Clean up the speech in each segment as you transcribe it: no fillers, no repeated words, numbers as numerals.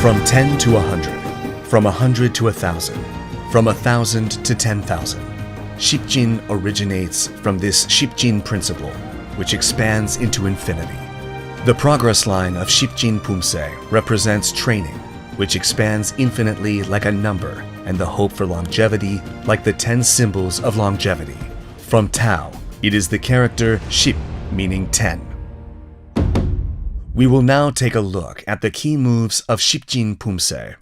From 10 to 100, from 100 to 1,000, from 1,000 to 10,000. SIPJIN originates from this SIPJIN principle, which expands into infinity. The progress line of SIPJIN Pumse represents training, which expands infinitely like a number, and the hope for longevity like the 10 symbols of longevity. From Tao, it is the character Ship, meaning 10. We will now take a look at the key moves of SIPJIN Pumse.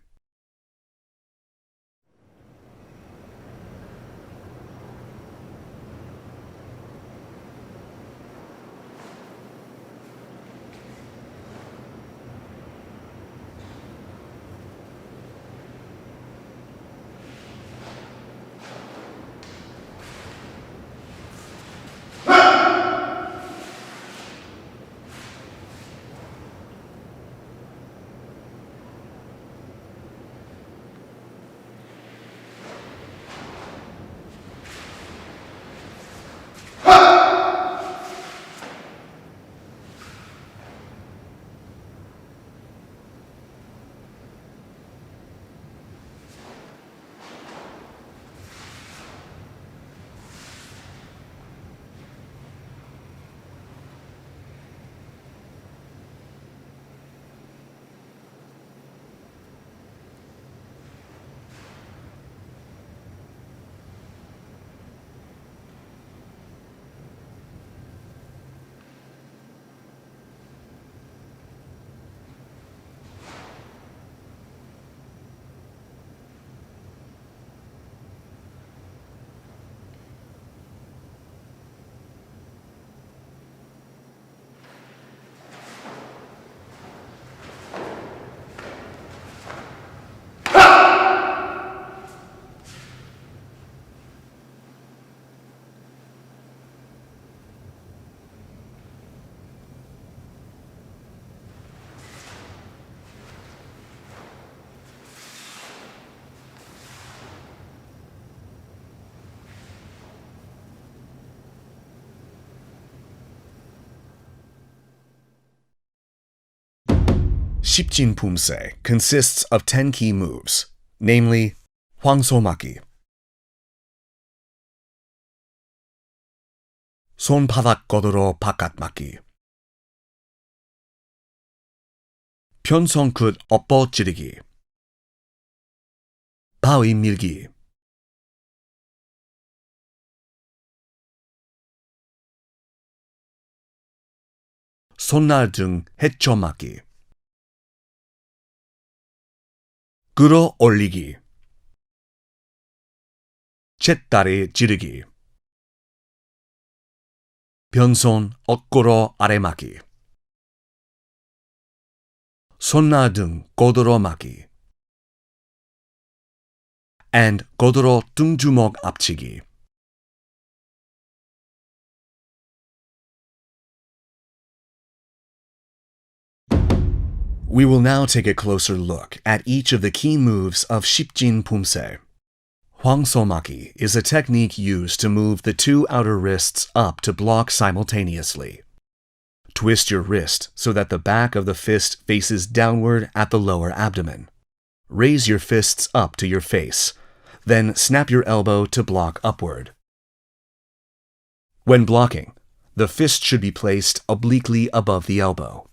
SIPJIN Pumse consists of 10 key moves, namely 황소막기, 손바닥 걷으러 바깥 막기, 편성끝 엎어지르기, 바위 밀기, 손날 등 헤쳐막기, 끌어올리기, 잿다리 지르기, 변손 엇고로 아래막기, 손나 등 고드로 막기, and 고드로 등주먹 앞치기. We will now take a closer look at each of the key moves of SIPJIN Pumse. 황소막기 is a technique used to move the two outer wrists up to block simultaneously. Twist your wrist so that the back of the fist faces downward at the lower abdomen. Raise your fists up to your face, then snap your elbow to block upward. When blocking, the fist should be placed obliquely above the elbow.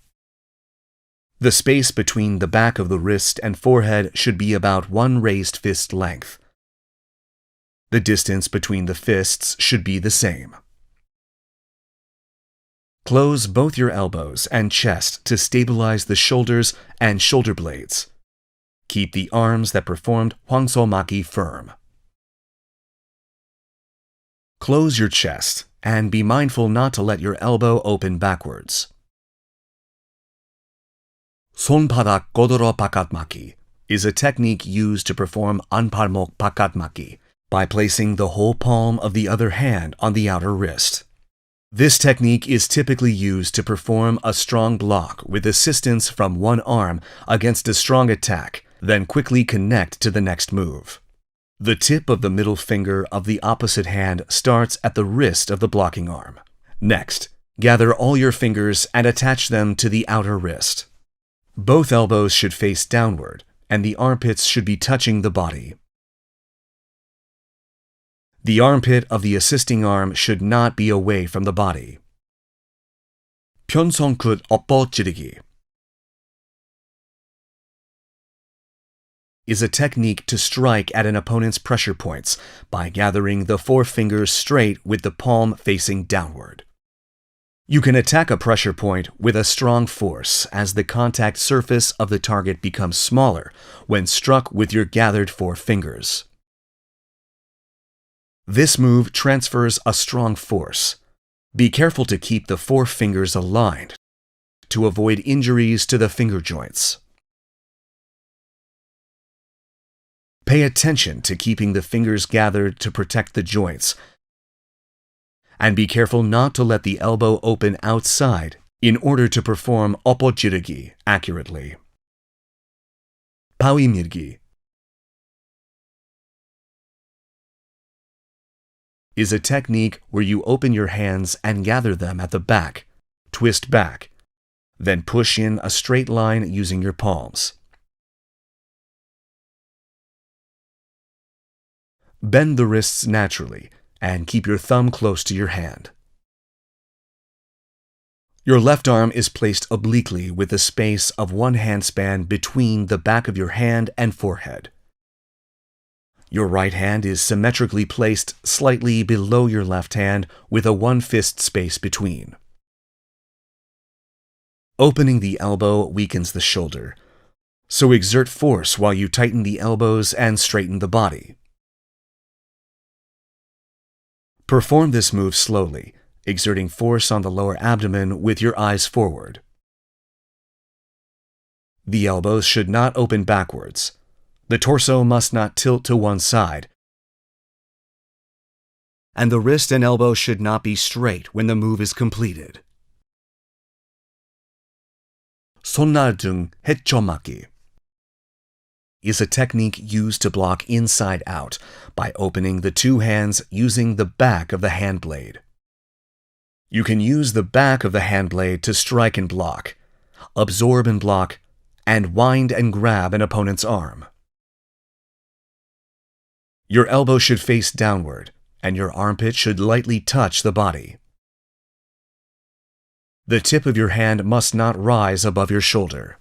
The space between the back of the wrist and forehead should be about one raised fist length. The distance between the fists should be the same. Close both your elbows and chest to stabilize the shoulders and shoulder blades. Keep the arms that performed 황소막기 firm. Close your chest and be mindful not to let your elbow open backwards. 손바닥 걷으러 바깥막기 is a technique used to perform 안팔목 바깥막기 by placing the whole palm of the other hand on the outer wrist. This technique is typically used to perform a strong block with assistance from one arm against a strong attack, then quickly connect to the next move. The tip of the middle finger of the opposite hand starts at the wrist of the blocking arm. Next, gather all your fingers and attach them to the outer wrist. Both elbows should face downward, and the armpits should be touching the body. The armpit of the assisting arm should not be away from the body. 편성끝 엎어지르기 is a technique to strike at an opponent's pressure points by gathering the forefingers straight with the palm facing downward. You can attack a pressure point with a strong force as the contact surface of the target becomes smaller when struck with your gathered forefingers. This move transfers a strong force. Be careful to keep the forefingers aligned to avoid injuries to the finger joints. Pay attention to keeping the fingers gathered to protect the joints, and be careful not to let the elbow open outside in order to perform 엎어지르기 accurately. 바위 밀기 is a technique where you open your hands and gather them at the back, twist back, then push in a straight line using your palms. Bend the wrists naturally and keep your thumb close to your hand. Your left arm is placed obliquely with the space of one handspan between the back of your hand and forehead. Your right hand is symmetrically placed slightly below your left hand with a one-fist space between. Opening the elbow weakens the shoulder, so exert force while you tighten the elbows and straighten the body. Perform this move slowly, exerting force on the lower abdomen with your eyes forward. The elbows should not open backwards. The torso must not tilt to one side, and the wrist and elbow should not be straight when the move is completed. 손날등 헤쳐맞기 is a technique used to block inside out by opening the two hands using the back of the hand blade. You can use the back of the hand blade to strike and block, absorb and block, and wind and grab an opponent's arm. Your elbow should face downward, and your armpit should lightly touch the body. The tip of your hand must not rise above your shoulder.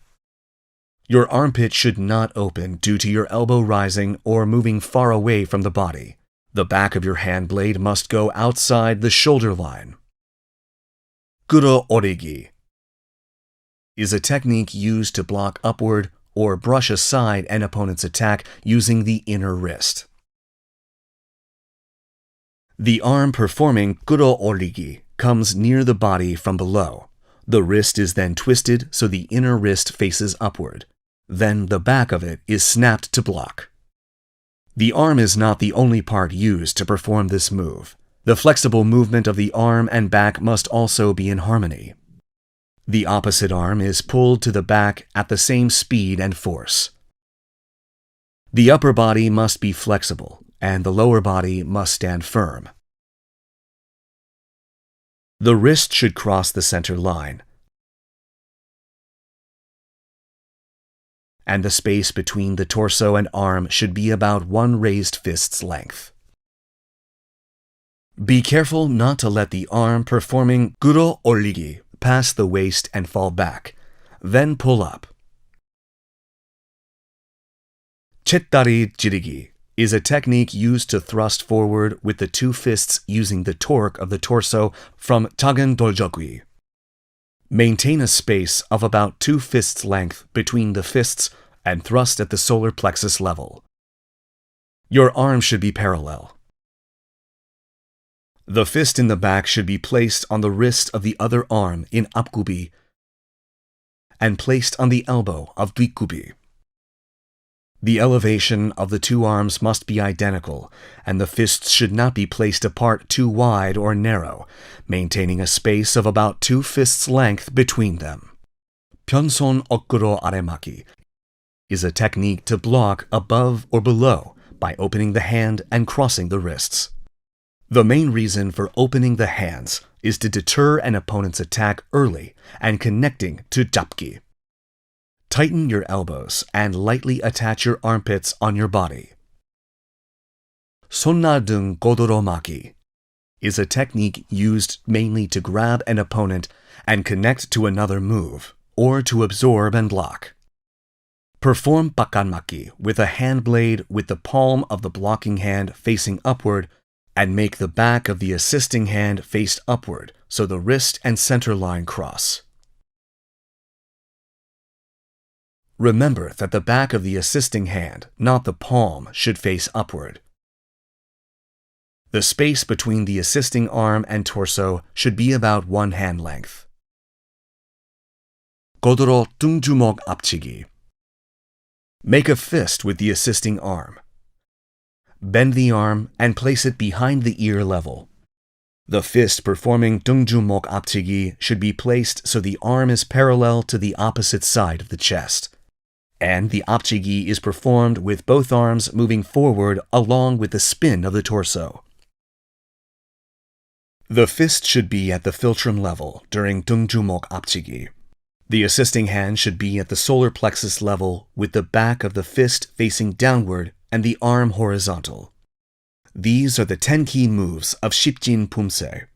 Your armpit should not open due to your elbow rising or moving far away from the body. The back of your hand blade must go outside the shoulder line. 끌어올리기 is a technique used to block upward or brush aside an opponent's attack using the inner wrist. The arm performing 끌어올리기 comes near the body from below. The wrist is then twisted so the inner wrist faces upward. Then the back of it is snapped to block. The arm is not the only part used to perform this move. The flexible movement of the arm and back must also be in harmony. The opposite arm is pulled to the back at the same speed and force. The upper body must be flexible, and the lower body must stand firm. The wrist should cross the center line, and the space between the torso and arm should be about one raised fist's length. Be careful not to let the arm performing 끌어올리기 pass the waist and fall back, then pull up. 쳇다리 찌르기 is a technique used to thrust forward with the two fists using the torque of the torso from 작은 돌적이. Maintain a space of about 2 fists length between the fists and thrust at the solar plexus level. Your arm should be parallel. The fist in the back should be placed on the wrist of the other arm in 앞굽이 and placed on the elbow of 뒷굽이. The elevation of the two arms must be identical, and the fists should not be placed apart too wide or narrow, maintaining a space of about 2 fists length between them. 편손 어깨로 아래막기 is a technique to block above or below by opening the hand and crossing the wrists. The main reason for opening the hands is to deter an opponent's attack early and connecting to 잡기. Tighten your elbows and lightly attach your armpits on your body. 손나등 고도로마기 is a technique used mainly to grab an opponent and connect to another move, or to absorb and block. Perform 바깥맞기 with a hand blade with the palm of the blocking hand facing upward and make the back of the assisting hand face upward so the wrist and center line cross. Remember that the back of the assisting hand, not the palm, should face upward. The space between the assisting arm and torso should be about 1 hand length. 고도로 뚱주먹 앞치기. Make a fist with the assisting arm. Bend the arm and place it behind the ear level. The fist performing 뚱주먹 앞치기 should be placed so the arm is parallel to the opposite side of the chest. And the 앞치기 is performed with both arms moving forward along with the spin of the torso. The fist should be at the philtrum level during 뚱주먹 앞치기. The assisting hand should be at the solar plexus level with the back of the fist facing downward and the arm horizontal. These are the 10 key moves of SIPJIN Pumse.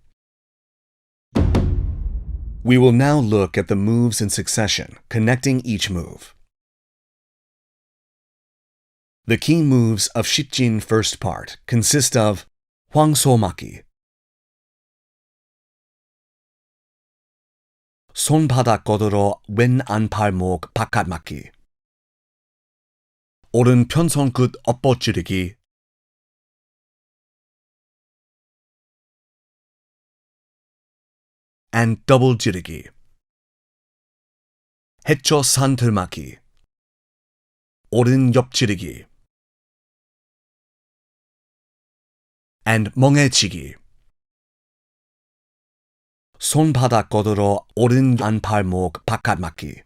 We will now look at the moves in succession, connecting each move. The key moves of SIPJIN first part consist of 황소맞기, 손바닥 걷으러 왼 안팔목 바깥맞기, 오른 편손끝 엎어지르기, and double 지르기, 해초 산들맞기, 오른 옆지르기, and 멍해치기. 손바닥 걷으러 오른 안팔목 바깥맞기,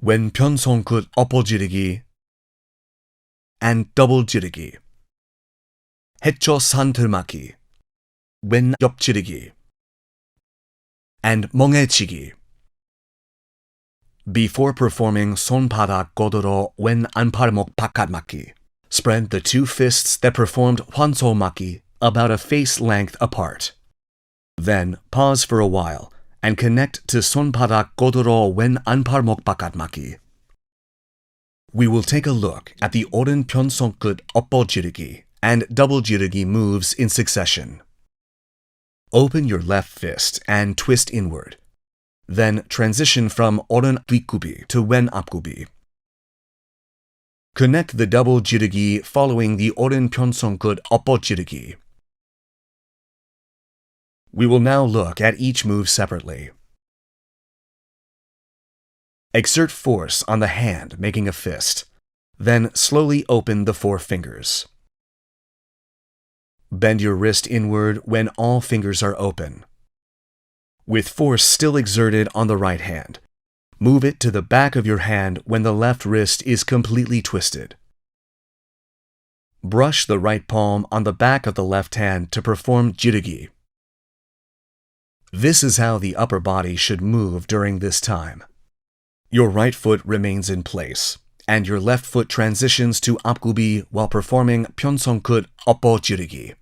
왼편 손끝 엎어지르기, and double 지르기, 해초 산들맞기, 왼 옆지르기, and 멍해치기. Before performing 손바닥 걷으러 왼 안팔목 바깥맞기, spread the 2 fists that performed 황소맞기 about a face length apart. Then pause for a while and connect to 손바닥 걷으러 왼 안팔목 바깥맞기. We will take a look at the 오른편 손끝 엎어지르기 and double 지르기 moves in succession. Open your left fist and twist inward. Then transition from 오른 뒷굽이 to 왼 앞굽이. Connect the double 지르기 following the 오른편 손끝 엎어지르기. We will now look at each move separately. Exert force on the hand, making a fist. Then slowly open the 4 fingers. Bend your wrist inward when all fingers are open. With force still exerted on the right hand, move it to the back of your hand when the left wrist is completely twisted. Brush the right palm on the back of the left hand to perform 지르기. This is how the upper body should move during this time. Your right foot remains in place, and your left foot transitions to 앞굽이 while performing 편손끝 엎어지르기.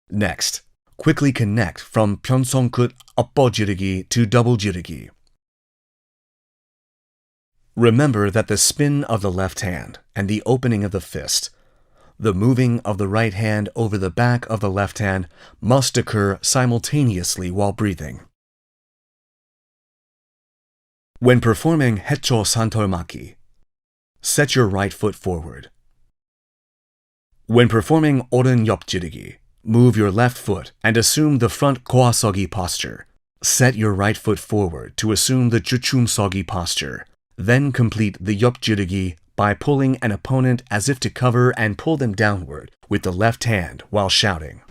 Next, quickly connect from 편손끝 엎어지르기 to double 지르기. Remember that the spin of the left hand and the opening of the fist, the moving of the right hand over the back of the left hand, must occur simultaneously while breathing. When performing 해초 산털맞기, set your right foot forward. When performing 오른 옆지르기, move your left foot and assume the front 고아서기 posture. Set your right foot forward to assume the 주춤서기 posture. Then complete the 옆지르기 by pulling an opponent as if to cover and pull them downward with the left hand while shouting.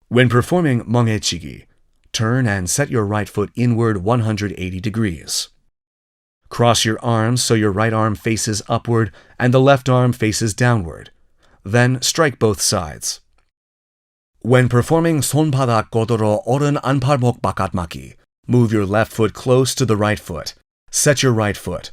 When performing 멍해치기, turn and set your right foot inward 180 degrees. Cross your arms so your right arm faces upward and the left arm faces downward. Then strike both sides. When performing 손바닥 걷으러 오른 안팔목 바깥맞기, Move your left foot close to the right foot. Set your right foot.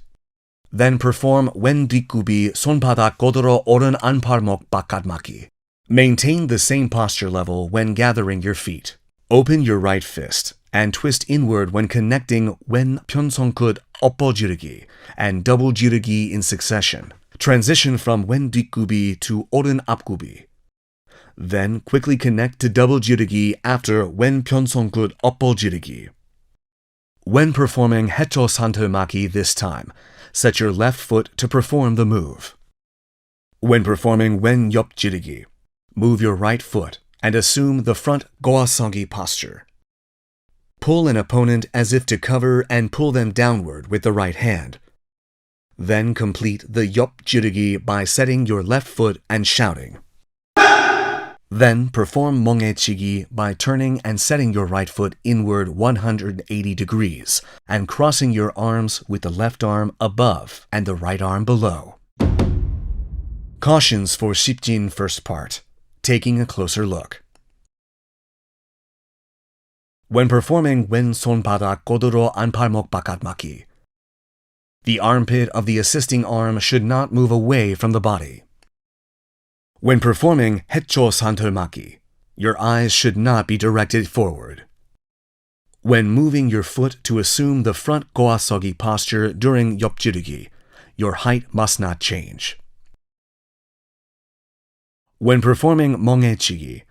Then perform 왼 뒷굽이 손바닥 godoro 오른 안팔목 바깥맞기. Maintain the same posture level when gathering your feet. Open your right fist and twist inward when connecting 왼 편손끝 엎어지르기 and double 지르기 in succession. Transition from 왼 뒷굽이 to 오른 앞굽이. Then quickly connect to double 지르기 after 왼 편손끝 엎어지르기. When performing 해초 산털맞기 this time, set your left foot to perform the move. When performing 왼 옆지르기, move your right foot and assume the front 고아서기 posture. Pull an opponent as if to cover and pull them downward with the right hand. Then complete the 옆지르기 by setting your left foot and shouting. Then perform 멍해치기 by turning and setting your right foot inward 180 degrees and crossing your arms with the left arm above and the right arm below. Cautions for SIPJIN first part. Taking a closer look. When performing 왼 손바닥 godoro 안팔목 바깥맞기, the armpit of the assisting arm should not move away from the body. When performing 해초 산털맞기, your eyes should not be directed forward. When moving your foot to assume the front 고아서기 posture during 옆지르기, your height must not change. When performing 멍해치기,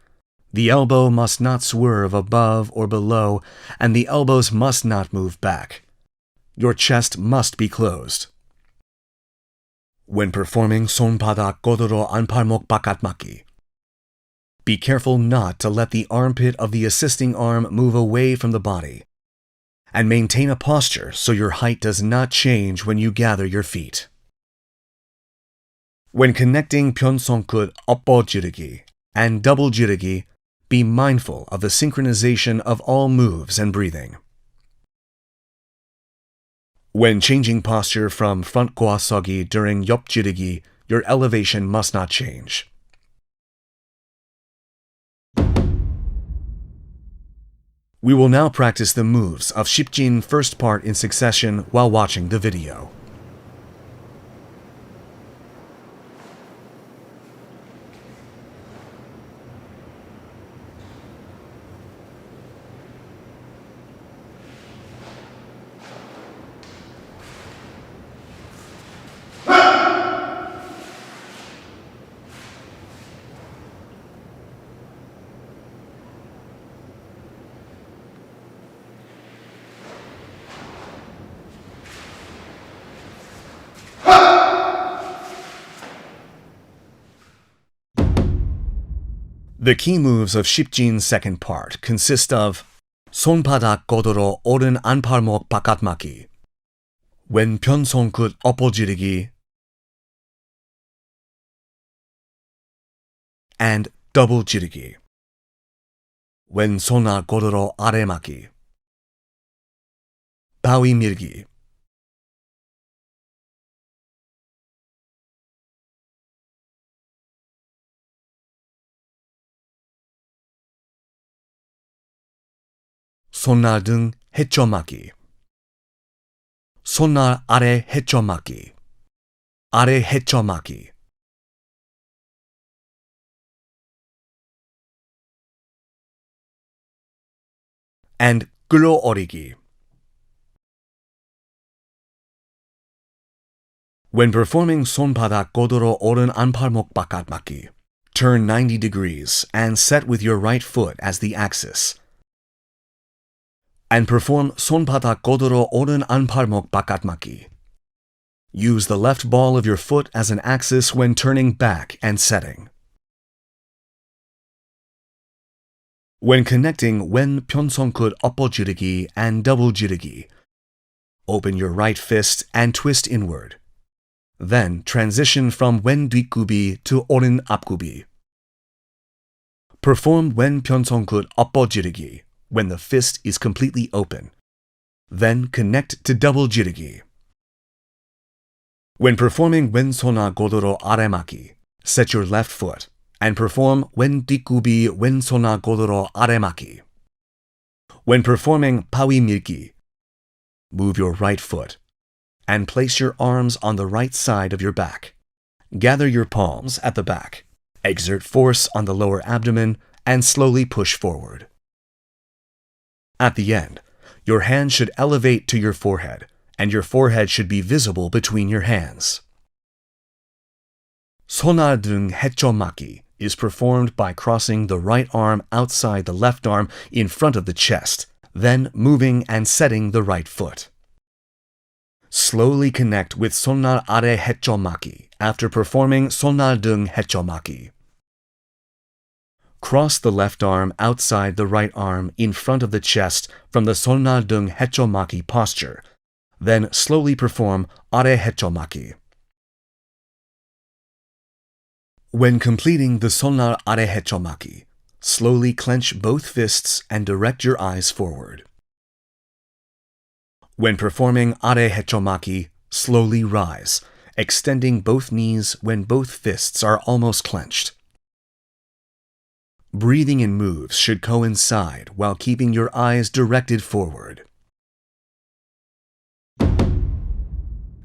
the elbow must not swerve above or below, and the elbows must not move back. Your chest must be closed. When performing 손바닥 godoro 안팔목 바깥맞기, be careful not to let the armpit of the assisting arm move away from the body, and maintain a posture so your height does not change when you gather your feet. When connecting 편손끝 엎어지르기 and double 지르기, be mindful of the synchronization of all moves and breathing. When changing posture from front 고아서기 during 옆지르기, your elevation must not change. We will now practice the moves of SIPJIN first part in succession while watching the video. The key moves of SIPJIN's second part consist of 손바닥 godoro 오른 안팔목 바깥맞기, 왼 편손끝 엎어지르기, and double 지르기, 왼 손아 godoro 아래맞기, 바위 밀기. 손날 등 해쳐맞기, 손날 아래 해쳐맞기, 아래 해쳐맞기, and 끌어올리기. When performing 손바닥 godoro 오른 안팔목 바깥맞기, turn 90 degrees and set with your right foot as the axis. And perform 손바닥 godoro 오른 안팔목 바깥맞기. Use the left ball of your foot as an axis when turning back and setting. When connecting 왼 편손끝 엎어지르기 and double 지르기, open your right fist and twist inward. Then transition from 왼 뒷굽이 to 오른 앞굽이. Perform 왼 편손끝 엎어지르기 when the fist is completely open. Then connect to double 지르기. When performing 왼손아 godoro 아래맞기, set your left foot and perform 왼 뒷굽이 왼손아 godoro 아래맞기. When performing pawi milgi, move your right foot and place your arms on the right side of your back. Gather your palms at the back. Exert force on the lower abdomen and slowly push forward. At the end, your hand should elevate to your forehead, and your forehead should be visible between your hands. 손아등 해쳐막기 is performed by crossing the right arm outside the left arm in front of the chest, then moving and setting the right foot. Slowly connect with 손날 아래 해쳐막기 after performing 손아등 해쳐막기. Cross the left arm outside the right arm in front of the chest from the 손아등 해쳐막기 posture, then slowly perform 아래 해쳐막기. When completing the 손날 아래 해쳐막기, slowly clench both fists and direct your eyes forward. When performing 아래 해쳐막기, slowly rise, extending both knees when both fists are almost clenched. Breathing and moves should coincide while keeping your eyes directed forward.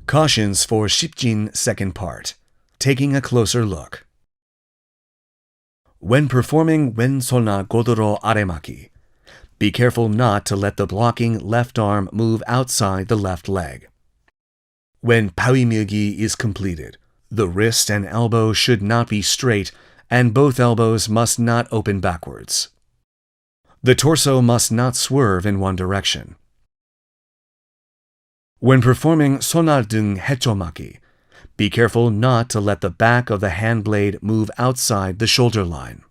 Cautions for SIPJIN second part. Taking a closer look. When performing 왼손날 고도로 아래막기, be careful not to let the blocking left arm move outside the left leg. When 파위밀기 is completed, the wrist and elbow should not be straight, and both elbows must not open backwards. The torso must not swerve in one direction. When performing 손아등 해쳐막기, be careful not to let the back of the hand blade move outside the shoulder line.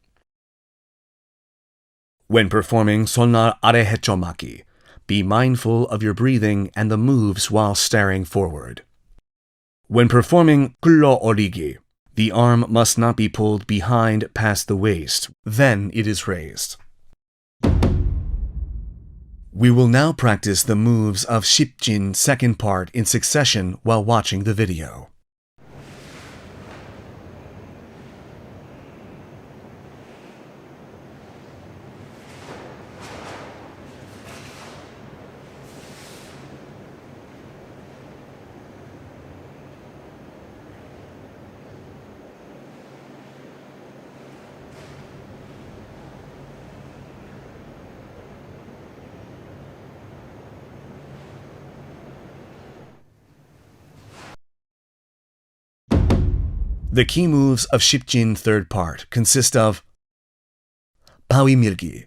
When performing 손날 아래 해쳐막기, be mindful of your breathing and the moves while staring forward. When performing 끌어올리기, the arm must not be pulled behind past the waist, then it is raised. We will now practice the moves of SIPJIN second part in succession while watching the video. The key moves of SIPJIN third part consist of 파위밀기,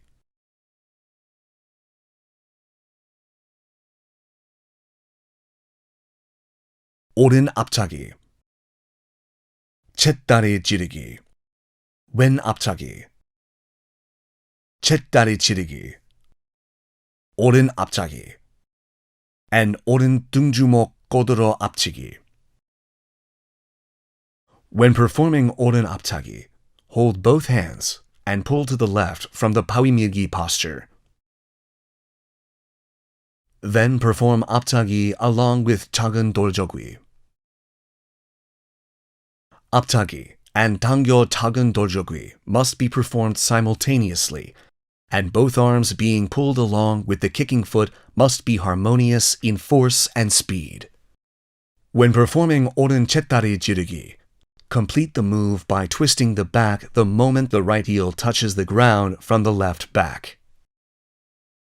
오른 앞차기, 챗다리 찌르기, 왼 앞차기, 챗다리 찌르기, 오른 앞차기, and 오른 등주먹 꼬들어 앞치기. When performing 오른 앞차기, hold both hands and pull to the left from the 파위밀기 posture. Then perform 앞차기 along with 작은 돌저귀. 앞차기 and 당겨 작은 돌저귀 must be performed simultaneously, and both arms being pulled along with the kicking foot must be harmonious in force and speed. When performing 오른 챗다리 찌르기, complete the move by twisting the back the moment the right heel touches the ground from the left back.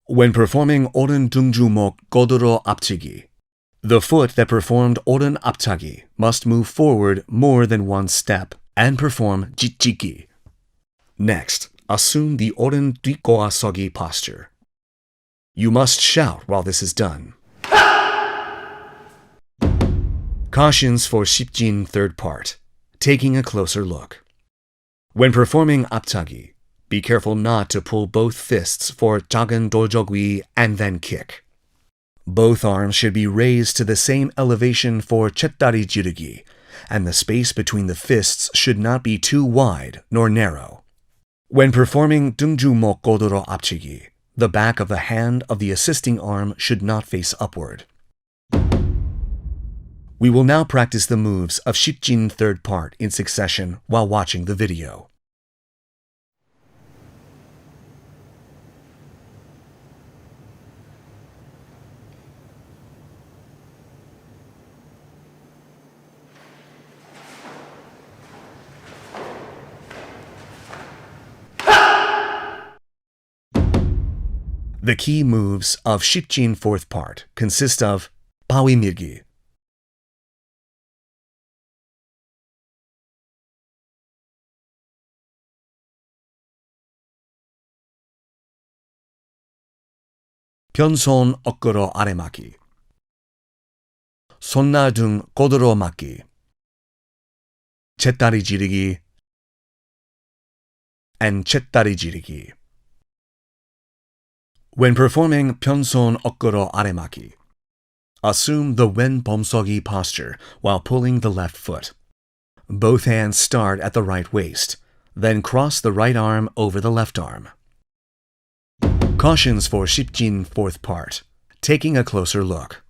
When performing 오른 등주먹 꼬들어 앞치기, the foot that performed 오른 앞차기 must move forward more than one step and perform 찌찌기. Next, assume the 오른 뒷고아서기 posture. You must shout while this is done. Cautions for SIPJIN third part. Taking a closer look. When performing 앞차기, be careful not to pull both fists for 작은 돌저귀 and then kick. Both arms should be raised to the same elevation for 챗다리 찌르기, and the space between the fists should not be too wide nor narrow. When performing 등주먹 꼬들어 앞치기, the back of the hand of the assisting arm should not face upward. We will now practice the moves of SIPJIN third part in succession while watching the video. The key moves of SIPJIN fourth part consist of 바위 밀기, 변손 어깨로 아래 맞기, 손날 등 고도로 맞기, 잿다리 지르기, and 잿다리 지르기. When performing 변손 어깨로 아래 맞기, assume the 왼 범석이 posture while pulling the left foot. Both hands start at the right waist, then cross the right arm over the left arm. Cautions for SIPJIN fourth part. Taking a closer look.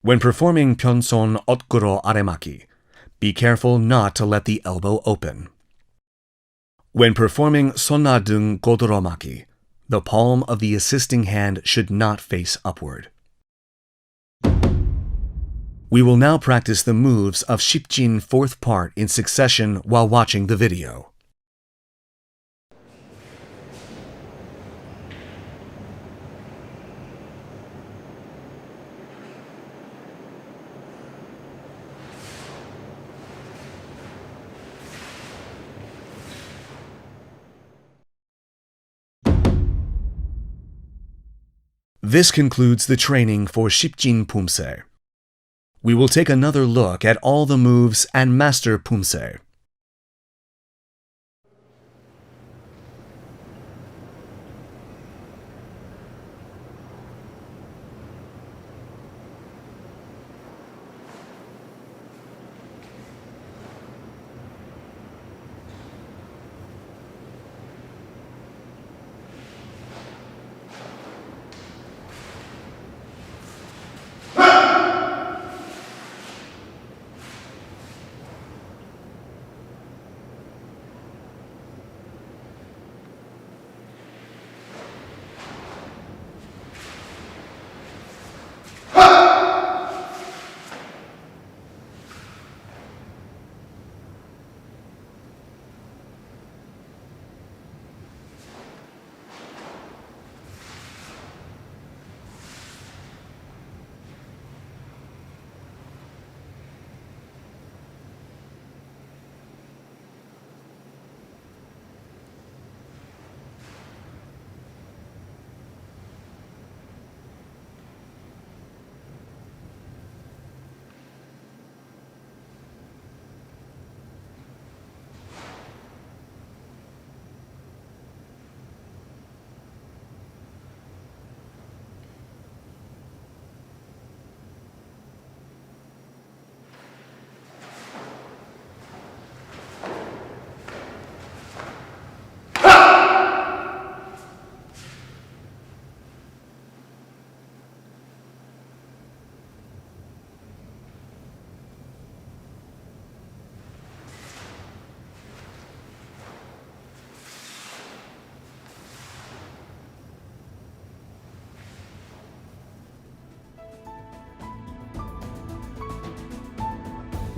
When performing 변손 어깨로 아래 맞기, be careful not to let the elbow open. When performing 손날 등 고도로 맞기, the palm of the assisting hand should not face upward. We will now practice the moves of SIPJIN fourth part in succession while watching the video. This concludes the training for SIPJIN Pumse. We will take another look at all the moves and master Pumse.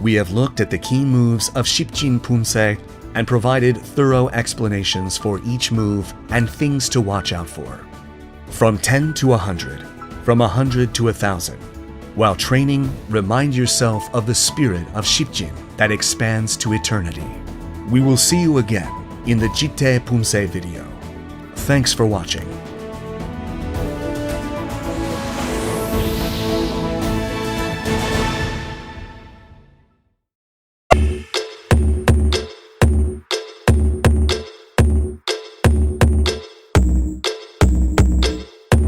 We have looked at the key moves of SIPJIN Pumse and provided thorough explanations for each move and things to watch out for. From 10 to 100, from 100 to 1,000. While training, remind yourself of the spirit of SIPJIN that expands to eternity. We will see you again in the Jite Pumse video. Thanks for watching.